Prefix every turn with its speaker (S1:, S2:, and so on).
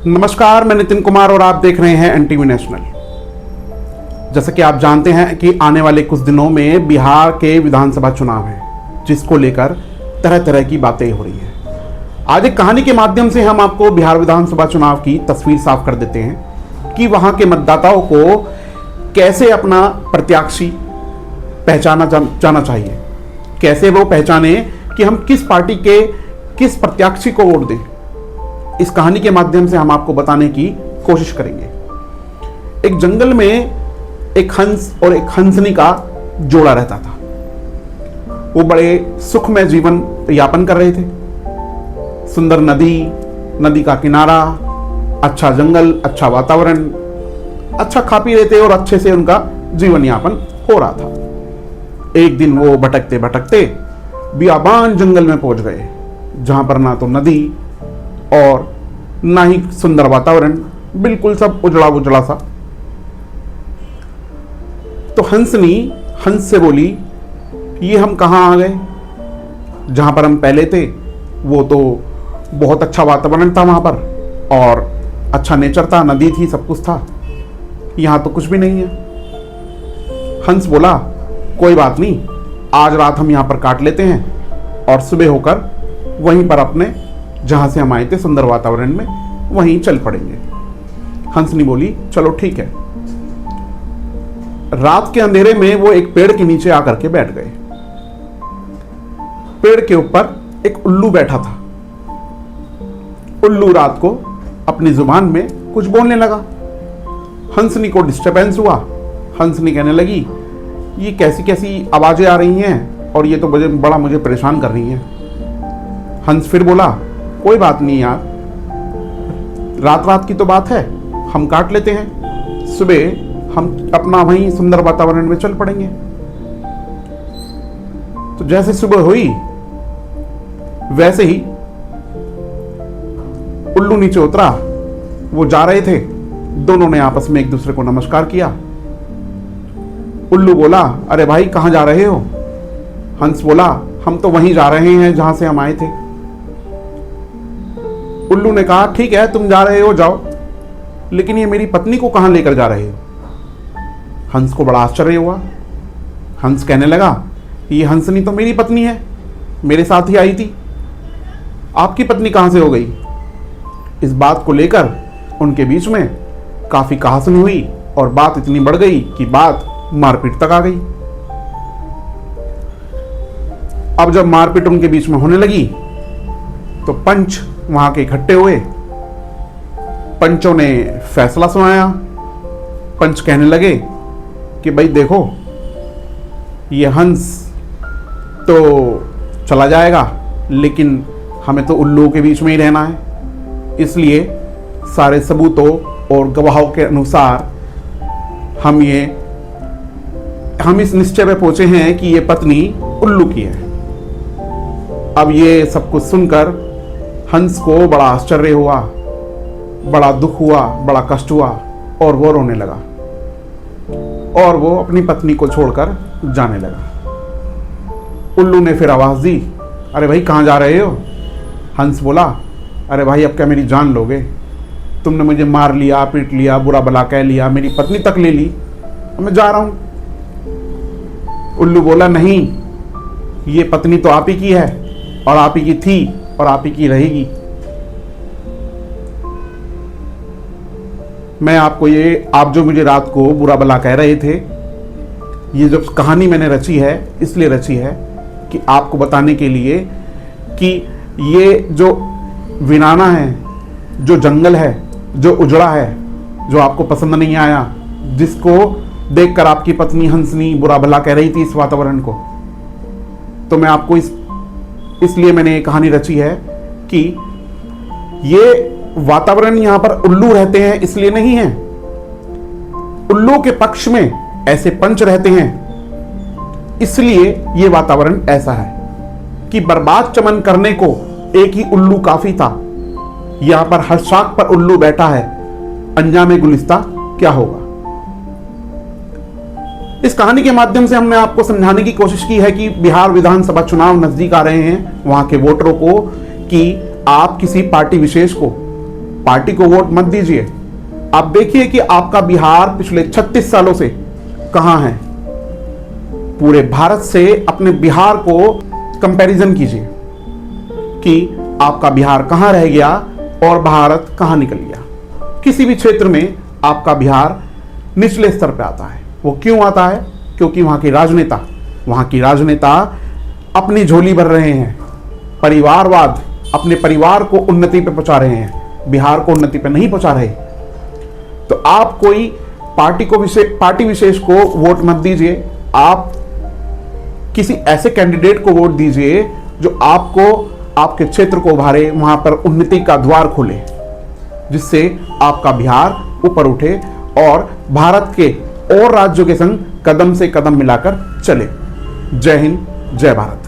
S1: नमस्कार, मैं नितिन कुमार और आप देख रहे हैं एनटीवी नेशनल। जैसा कि आप जानते हैं कि आने वाले कुछ दिनों में बिहार के विधानसभा चुनाव हैं, जिसको लेकर तरह तरह की बातें हो रही हैं। आज एक कहानी के माध्यम से हम आपको बिहार विधानसभा चुनाव की तस्वीर साफ कर देते हैं कि वहां के मतदाताओं को कैसे अपना प्रत्याशी पहचाना जाना चाहिए, कैसे वो पहचाने कि हम किस पार्टी के किस प्रत्याशी को वोट दें। इस कहानी के माध्यम से हम आपको बताने की कोशिश करेंगे। एक जंगल में एक हंस और एक हंसनी का जोड़ा रहता था। वो बड़े सुखमय जीवन यापन कर रहे थे। सुंदर नदी का किनारा, अच्छा जंगल, अच्छा वातावरण, अच्छा खा पी रहे थे और अच्छे से उनका जीवन यापन हो रहा था। एक दिन वो भटकते भटकते बियाबान जंगल में पहुंच गए, जहां पर ना तो नदी और ना ही सुंदर वातावरण, बिल्कुल सब उजड़ा उजड़ा सा। तो हंसनी हंस से बोली, ये हम कहाँ आ गए? जहां पर हम पहले थे वो तो बहुत अच्छा वातावरण था वहां पर, और अच्छा नेचर था, नदी थी, सब कुछ था। यहां तो कुछ भी नहीं है। हंस बोला, कोई बात नहीं, आज रात हम यहां पर काट लेते हैं और सुबह होकर वहीं पर अपने जहां से हम आए थे सुंदर वातावरण में वहीं चल पड़ेंगे। हंसनी बोली, चलो ठीक है। रात के अंधेरे में वो एक पेड़ के नीचे आकर के बैठ गए। पेड़ के ऊपर एक उल्लू बैठा था। उल्लू रात को अपनी जुबान में कुछ बोलने लगा। हंसनी को डिस्टरबेंस हुआ। हंसनी कहने लगी, ये कैसी कैसी आवाजें आ रही हैं और ये तो बड़ा मुझे परेशान कर रही हैं। हंस फिर बोला, कोई बात नहीं यार, रात रात की तो बात है, हम काट लेते हैं, सुबह हम अपना वहीं सुंदर वातावरण में चल पड़ेंगे। तो जैसे सुबह हुई वैसे ही उल्लू नीचे उतरा। वो जा रहे थे, दोनों ने आपस में एक दूसरे को नमस्कार किया। उल्लू बोला, अरे भाई कहाँ जा रहे हो? हंस बोला, हम तो वहीं जा रहे हैं जहां से हम आए थे। उल्लू ने कहा, ठीक है तुम जा रहे हो जाओ, लेकिन ये मेरी पत्नी को कहां लेकर जा रहे हो? हंस को बड़ा आश्चर्य हुआ। हंस कहने लगा, ये हंसनी तो मेरी पत्नी है, मेरे साथ ही आई थी, आपकी पत्नी कहां से हो गई? इस बात को लेकर उनके बीच में काफी कहासुनी हुई और बात इतनी बढ़ गई कि बात मारपीट तक आ गई। अब जब मारपीट उनके बीच में होने लगी तो पंच वहां के इकट्ठे हुए। पंचों ने फैसला सुनाया। पंच कहने लगे कि भाई देखो, ये हंस तो चला जाएगा, लेकिन हमें तो उल्लू के बीच में ही रहना है, इसलिए सारे सबूतों और गवाहों के अनुसार हम इस निश्चय पे पहुंचे हैं कि ये पत्नी उल्लू की है। अब ये सब कुछ सुनकर हंस को बड़ा आश्चर्य हुआ, बड़ा दुख हुआ, बड़ा कष्ट हुआ और वो रोने लगा और वो अपनी पत्नी को छोड़कर जाने लगा। उल्लू ने फिर आवाज दी, अरे भाई कहाँ जा रहे हो? हंस बोला, अरे भाई अब क्या मेरी जान लोगे? तुमने मुझे मार लिया, पीट लिया, बुरा भला कह लिया, मेरी पत्नी तक ले ली, मैं जा रहा हूं। उल्लू बोला, नहीं, ये पत्नी तो आप ही की है और आप ही की थी और आप ही की रहेगी। मैं आपको आप जो मुझे रात को बुरा भला कह रहे थे, ये जो कहानी मैंने रची है इसलिए रची है कि आपको बताने के लिए कि ये जो वीराना है, जो जंगल है, जो उजड़ा है, जो आपको पसंद नहीं आया, जिसको देखकर आपकी पत्नी हंसनी बुरा भला कह रही थी इस वातावरण को, तो मैं आपको इसलिए मैंने ये कहानी रची है कि ये वातावरण यहां पर उल्लू रहते हैं इसलिए नहीं है। उल्लू के पक्ष में ऐसे पंच रहते हैं, इसलिए ये वातावरण ऐसा है कि बर्बाद चमन करने को एक ही उल्लू काफी था। यहां पर हर शाख पर उल्लू बैठा है, अंजामे गुलिस्ता क्या होगा? इस कहानी के माध्यम से हमने आपको समझाने की कोशिश की है कि बिहार विधानसभा चुनाव नजदीक आ रहे हैं, वहां के वोटरों को कि आप किसी पार्टी विशेष को पार्टी को वोट मत दीजिए। आप देखिए कि आपका बिहार पिछले 36 सालों से कहां है। पूरे भारत से अपने बिहार को कंपैरिजन कीजिए कि आपका बिहार कहां रह गया और भारत कहां निकल गया। किसी भी क्षेत्र में आपका बिहार निचले स्तर पर आता है। वो क्यों आता है? क्योंकि वहां की राजनेता अपनी झोली भर रहे हैं, परिवारवाद, अपने परिवार को उन्नति पे पहुंचा रहे हैं, बिहार को उन्नति पे नहीं पहुंचा रहे। तो आप कोई पार्टी विशेष को वोट मत दीजिए। आप किसी ऐसे कैंडिडेट को वोट दीजिए जो आपको, आपके क्षेत्र को उभारे, वहां पर उन्नति का द्वार खोले, जिससे आपका बिहार ऊपर उठे और भारत के और राज्यों के संग कदम से कदम मिलाकर चले। जय हिंद, जय भारत।